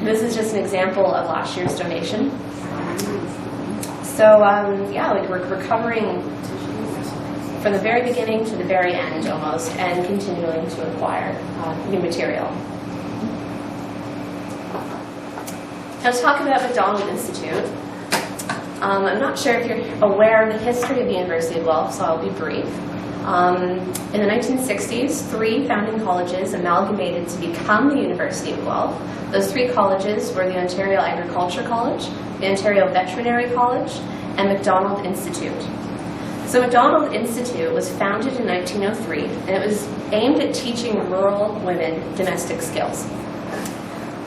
This is just an example of last year's donation. So yeah, like we're covering from the very beginning to the very end almost, and continuing to acquire new material. Now to talk about MacDonald Institute. I'm not sure if you're aware of the history of the University of Guelph, so I'll be brief. In the 1960s, 3 founding colleges amalgamated to become the University of Guelph. Those 3 colleges were the Ontario Agriculture College, the Ontario Veterinary College, and MacDonald Institute. So MacDonald Institute was founded in 1903, and it was aimed at teaching rural women domestic skills.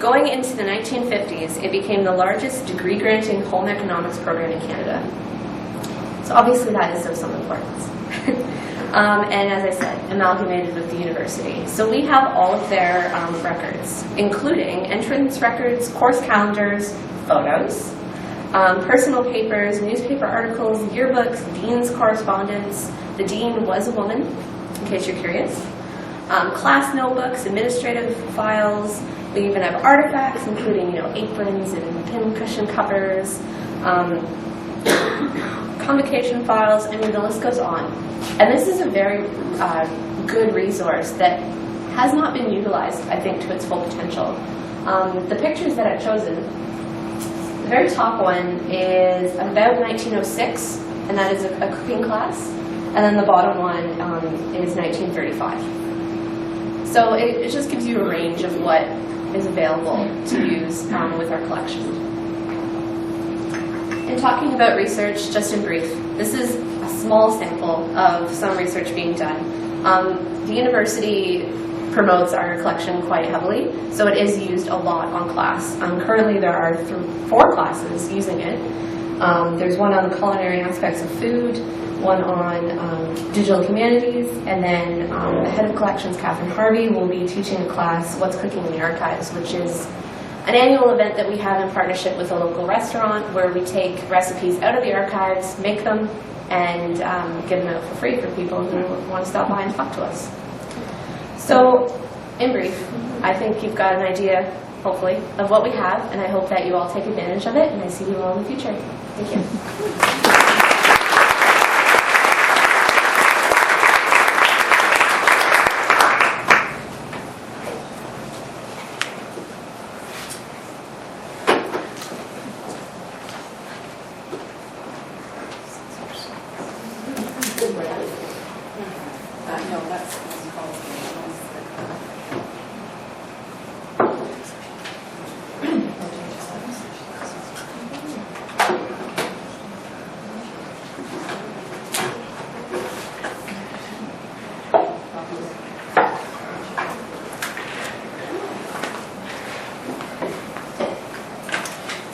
Going into the 1950s, it became the largest degree-granting home economics program in Canada. So obviously that is of some importance. And as I said, amalgamated with the university. So we have all of their records, including entrance records, course calendars, photos, personal papers, newspaper articles, yearbooks, dean's correspondence. The dean was a woman, in case you're curious. Class notebooks, administrative files. We even have artifacts, including aprons and pincushion covers, convocation files. I mean, the list goes on. And this is a very good resource that has not been utilized, I think, to its full potential. The pictures that I've chosen, the very top one is about 1906, and that is a cooking class. And then the bottom one is 1935. So it just gives you a range of what is available to use with our collection. In talking about research, just in brief, this is a small sample of some research being done. The university promotes our collection quite heavily, so it is used a lot on class. Currently there are 4 classes using it. There's one on the culinary aspects of food, one on digital humanities, and then the head of collections, Catharine Harvey, will be teaching a class, What's Cooking in the Archives, which is an annual event that we have in partnership with a local restaurant where we take recipes out of the archives, make them, and give them out for free for people who want to stop by and talk to us. So, in brief, I think you've got an idea, hopefully, of what we have, and I hope that you all take advantage of it, and I see you all in the future. Thank you.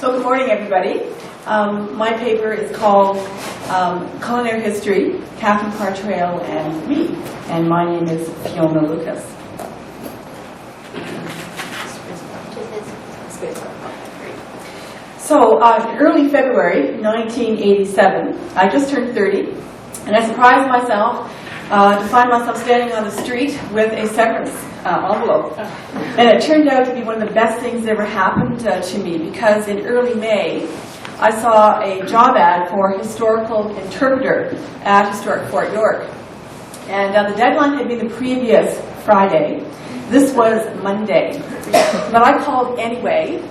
Good morning, everybody. My paper is called Culinary History, Catharine, Parr, Traill, and me. And my name is Fiona Lucas. So, early February 1987, I just turned 30, and I surprised myself to find myself standing on the street with a severance envelope. And it turned out to be one of the best things that ever happened to me, because in early May, I saw a job ad for historical interpreter at Historic Fort York. And the deadline had been the previous Friday. This was Monday. But I called anyway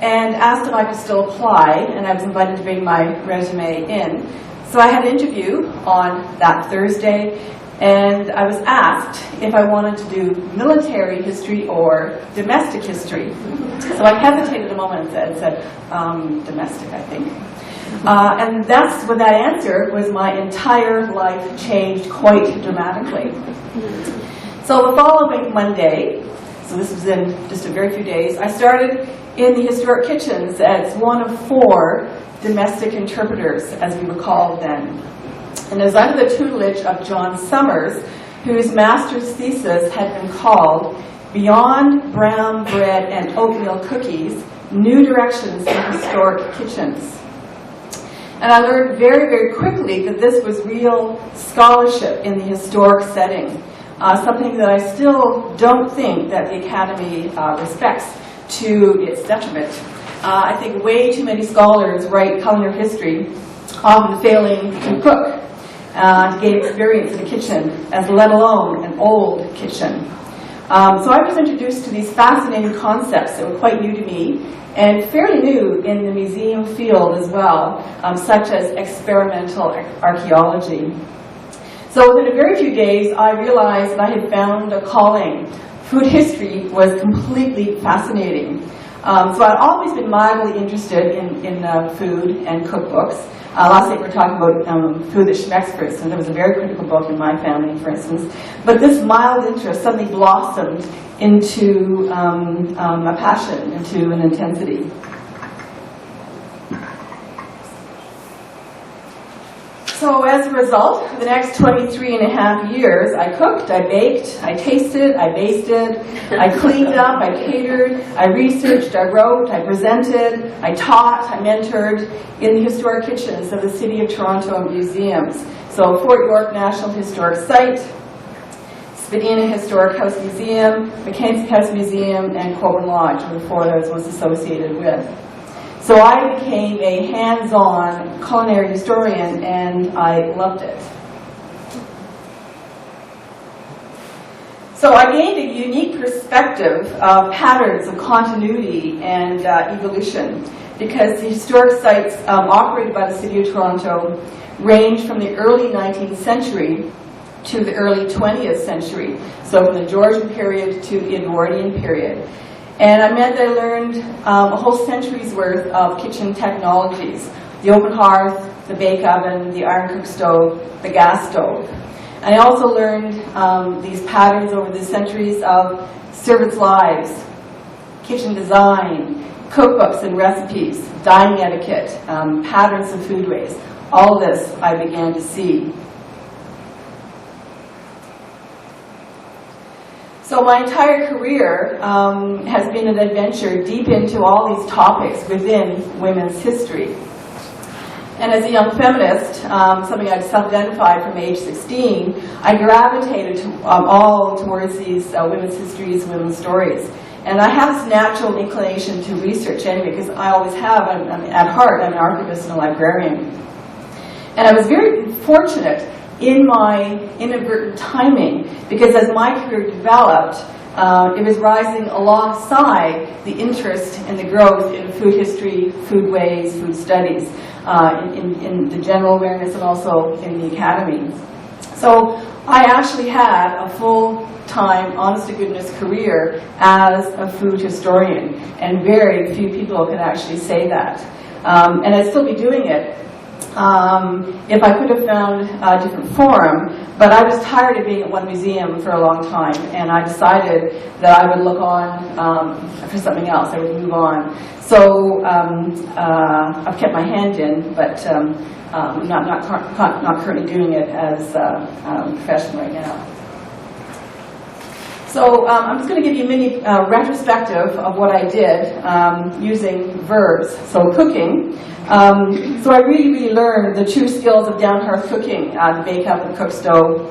and asked if I could still apply, and I was invited to bring my resume in. So I had an interview on that Thursday, and I was asked if I wanted to do military history or domestic history. So I hesitated a moment and said, domestic, I think. And that's when that answer was my entire life changed quite dramatically. So the following Monday, so this was in just a very few days, I started in the historic kitchens as one of 4 domestic interpreters, as we were called then. And it was under the tutelage of John Summers, whose master's thesis had been called Beyond Brown Bread and Oatmeal Cookies, New Directions in Historic Kitchens. And I learned very, very quickly that this was real scholarship in the historic setting, something that I still don't think that the Academy respects to its detriment. I think way too many scholars write culinary history, often failing to cook, to gain experience in the kitchen, as let alone an old kitchen. So I was introduced to these fascinating concepts that were quite new to me, and fairly new in the museum field as well, such as experimental archaeology. So within a very few days, I realized that I had found a calling. Food history was completely fascinating. So I've always been mildly interested in food and cookbooks. Last night we were talking about food that schmecks, for instance. It was a very critical book in my family, for instance. But this mild interest suddenly blossomed into a passion, into an intensity. So as a result, for the next 23 and a half years, I cooked, I baked, I tasted, I basted, I cleaned up, I catered, I researched, I wrote, I presented, I taught, I mentored in the historic kitchens of the City of Toronto museums. So Fort York National Historic Site, Spadina Historic House Museum, Mackenzie House Museum, and Coburn Lodge were the four that I was most associated with. So I became a hands-on culinary historian, and I loved it. So I gained a unique perspective of patterns of continuity and evolution, because the historic sites operated by the City of Toronto range from the early 19th century to the early 20th century, so from the Georgian period to the Edwardian period. And I meant I learned a whole century's worth of kitchen technologies: the open hearth, the bake oven, the iron cook stove, the gas stove. And I also learned these patterns over the centuries of servants' lives, kitchen design, cookbooks and recipes, dining etiquette, patterns of foodways. All this I began to see. So my entire career has been an adventure deep into all these topics within women's history. And as a young feminist, something I'd self-identified from age 16, I gravitated all towards these women's histories, women's stories. And I have this natural inclination to research anyway, because I always have. At heart, I'm an archivist and a librarian. And I was very fortunate in my inadvertent timing, because as my career developed, it was rising alongside the interest and the growth in food history, foodways, food studies, in the general awareness and also in the academy. So I actually had a full-time, honest-to-goodness career as a food historian, and very few people could actually say that. And I'd still be doing it if I could have found a different forum, but I was tired of being at one museum for a long time, and I decided that I would look on for something else. I would move on. So I've kept my hand in, but not currently doing it as a profession right now. So I'm just going to give you a mini retrospective of what I did using verbs. So cooking. So I really learned the true skills of down-hearth cooking, the bake-oven, the cook stove.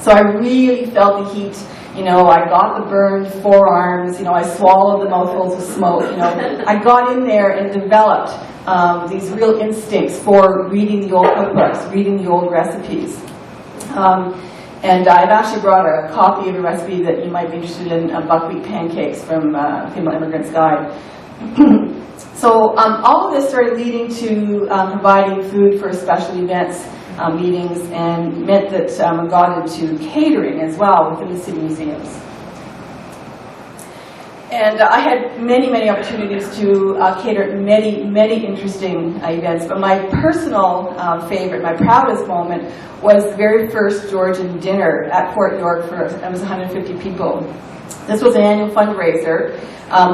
So I really felt the heat. You know, I got the burned forearms. You know, I swallowed the mouthfuls of smoke. You know, I got in there and developed these real instincts for reading the old cookbooks, reading the old recipes. And I've actually brought a copy of a recipe that you might be interested in, buckwheat pancakes from Female Immigrant's Guide. So all of this started leading to providing food for special events, meetings, and meant that I got into catering as well within the city museums. And I had many opportunities to cater many interesting events, but my personal favorite, my proudest moment, was the very first Georgian dinner at Fort York. It was 150 people. This was an annual fundraiser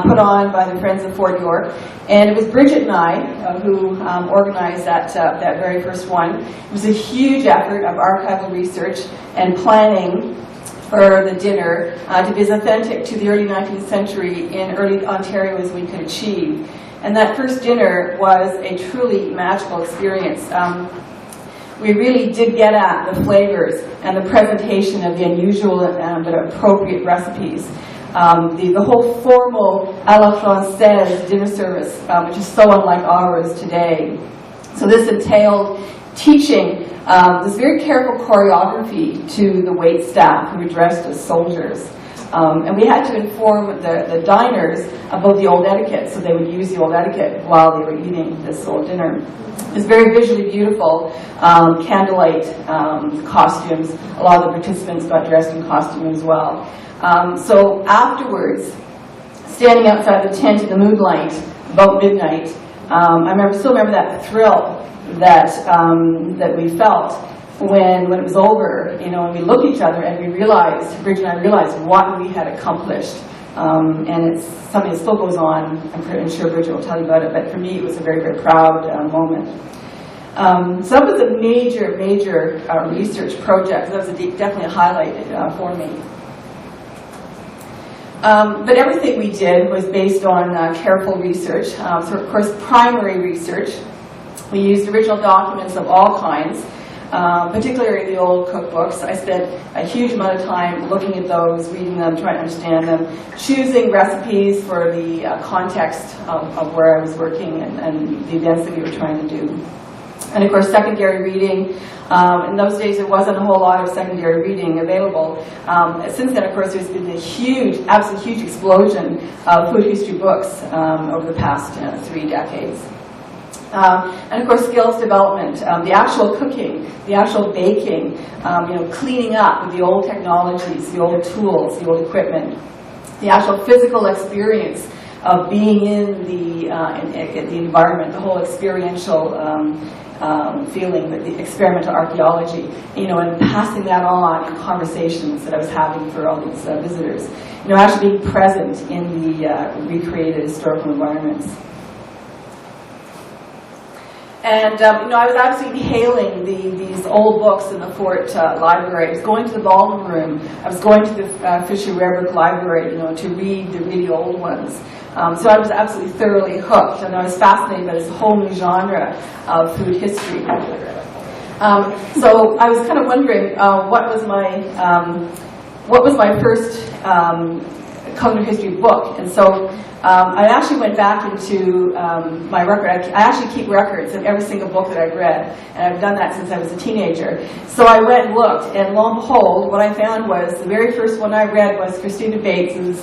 put on by the Friends of Fort York, and it was Bridget and I who organized that very first one. It was a huge effort of archival research and planning for the dinner to be as authentic to the early 19th century in early Ontario as we could achieve. And that first dinner was a truly magical experience. We really did get at the flavors and the presentation of the unusual but appropriate recipes. the whole formal à la française dinner service, which is so unlike ours today. So this entailed teaching this very careful choreography to the wait staff who were dressed as soldiers. And we had to inform the diners about the old etiquette, so they would use the old etiquette while they were eating this old dinner. It was very visually beautiful, candlelight costumes. A lot of the participants got dressed in costume as well. So afterwards, standing outside the tent in the moonlight, about midnight, I still remember that thrill that we felt when it was over, and we looked at each other and we realized, Bridget and I realized what we had accomplished. And it's something that still goes on. I'm pretty sure Bridget will tell you about it, but for me it was a very, very proud moment. So that was a major, major research project. That was definitely a highlight for me. But everything we did was based on careful research. So of course, primary research. We used original documents of all kinds. Particularly the old cookbooks. I spent a huge amount of time looking at those, reading them, trying to understand them, choosing recipes for the context of where I was working and the events that we were trying to do. And of course, secondary reading. In those days, there wasn't a whole lot of secondary reading available. Since then, of course, there's been a huge, absolutely huge explosion of food history books over the past 3 decades. And of course, skills development, the actual cooking, the actual baking, cleaning up with the old technologies, the old tools, the old equipment, the actual physical experience of being in the environment, the whole experiential feeling, the experimental archaeology, and passing that on in conversations that I was having for all these visitors, actually being present in the recreated historical environments. And I was absolutely hailing these old books in the Fort Library. I was going to the ballroom room. I was going to the Fisher Rare Book Library, to read the really old ones. So I was absolutely thoroughly hooked, and I was fascinated by this whole new genre of food history. So I was kind of wondering what was my first culinary history book, and so I actually went back into my record. I actually keep records of every single book that I've read, and I've done that since I was a teenager. So I went and looked, and lo and behold, what I found was the very first one I read was Christina Bates's.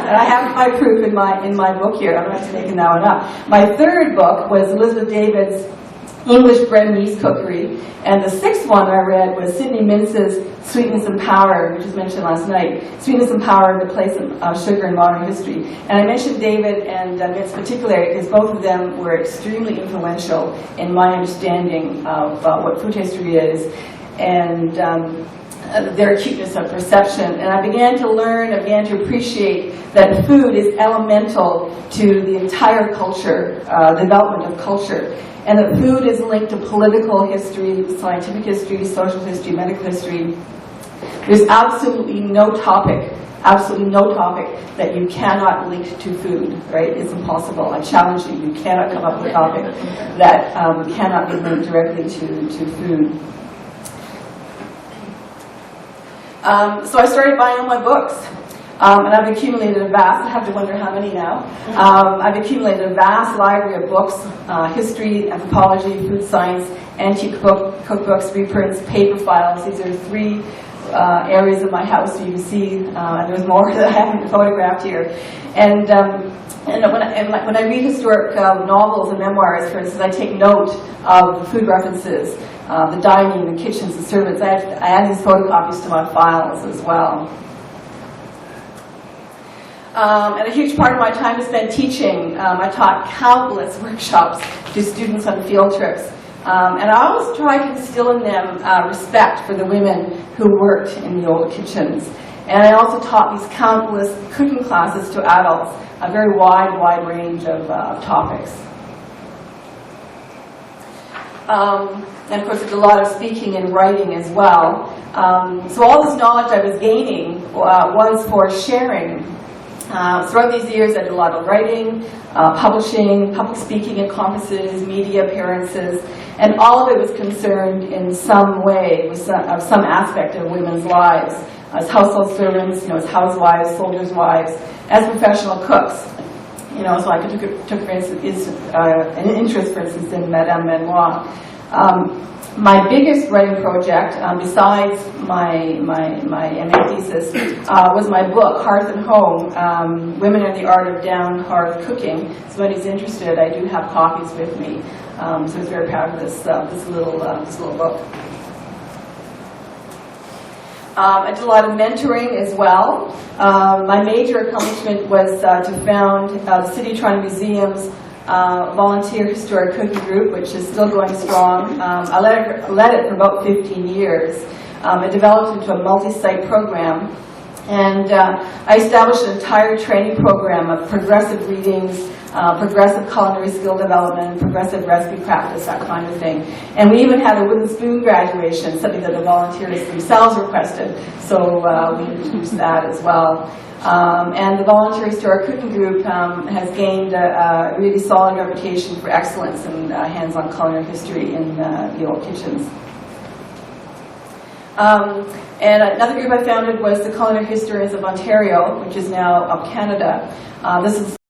And I have my proof in my book here. I'm not just making that one up. My third book was Elizabeth David's English Bread and Yeast Cookery, and the 6th one I read was Sidney Mintz's Sweetness and Power, which was mentioned last night. Sweetness and Power, the Place of Sugar in Modern History. And I mentioned David and Mintz particularly because both of them were extremely influential in my understanding of what food history is and their acuteness of perception. And I began to learn, I began to appreciate that food is elemental to the entire culture, the development of culture. And that food is linked to political history, scientific history, social history, medical history. There's absolutely no topic that you cannot link to food, right? It's impossible. I challenge you. You cannot come up with a topic that cannot be linked directly to food. So I started buying all my books. And I've accumulated a vast, I have to wonder how many now. I've accumulated a vast library of books, history, anthropology, food science, antique cookbooks, reprints, paper files. These are 3 areas of my house, so you can see, and there's more that I haven't photographed here. And when I read historic novels and memoirs, for instance, I take note of food references, the dining, the kitchens, the servants. I add these photocopies to my files as well. And a huge part of my time is spent teaching. I taught countless workshops to students on field trips. And I always try to instill in them respect for the women who worked in the old kitchens. And I also taught these countless cooking classes to adults, a very wide range of topics. And of course, there's a lot of speaking and writing as well. So all this knowledge I was gaining was for sharing. Throughout these years, I did a lot of writing, publishing, public speaking at conferences, media appearances, and all of it was concerned in some way with some aspect of women's lives. as household servants, as housewives, soldiers' wives, as professional cooks. So I took for instance, an interest, for instance, in Madame Manoir. My biggest writing project, besides my MA thesis, was my book, Hearth and Home, Women and the Art of Down Hearth Cooking. So anybody's interested, I do have copies with me. So I was very proud of this little book. I did a lot of mentoring as well. My major accomplishment was to found the City of Toronto Museum's volunteer historic cooking group, which is still going strong. I led it for about 15 years. It developed into a multi-site program, and I established an entire training program of progressive readings, progressive culinary skill development, progressive recipe practice, that kind of thing. And we even had a wooden spoon graduation, something that the volunteers themselves requested, so we introduced that as well. And the Volunteer Historic Cooking Group has gained a really solid reputation for excellence in hands-on culinary history in the old kitchens. And another group I founded was the Culinary Historians of Ontario, which is now Up Canada. This is